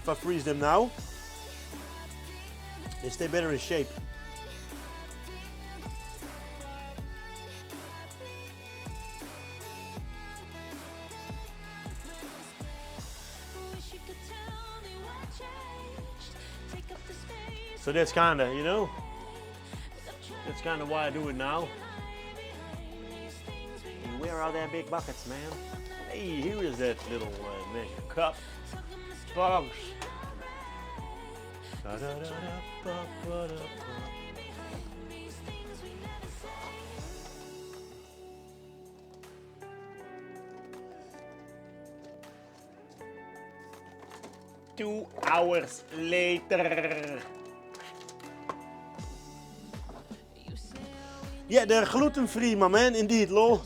if I freeze them now. They stay better in shape. So that's kinda, you know, that's kinda why I do it now. And where are their big buckets, man? Hey, here is that little measure cup. Bugs. Two hours later. Yeah, they're gluten-free, my man. Indeed, lol.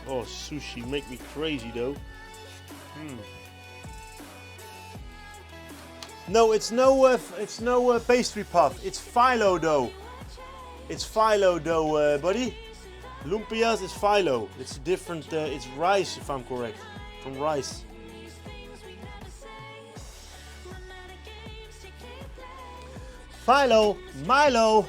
Oh, sushi make me crazy though. No, it's no pastry puff. It's phyllo dough. It's phyllo dough, buddy. Lumpias is phyllo. It's different. It's rice, if I'm correct, from rice. Phyllo, Milo.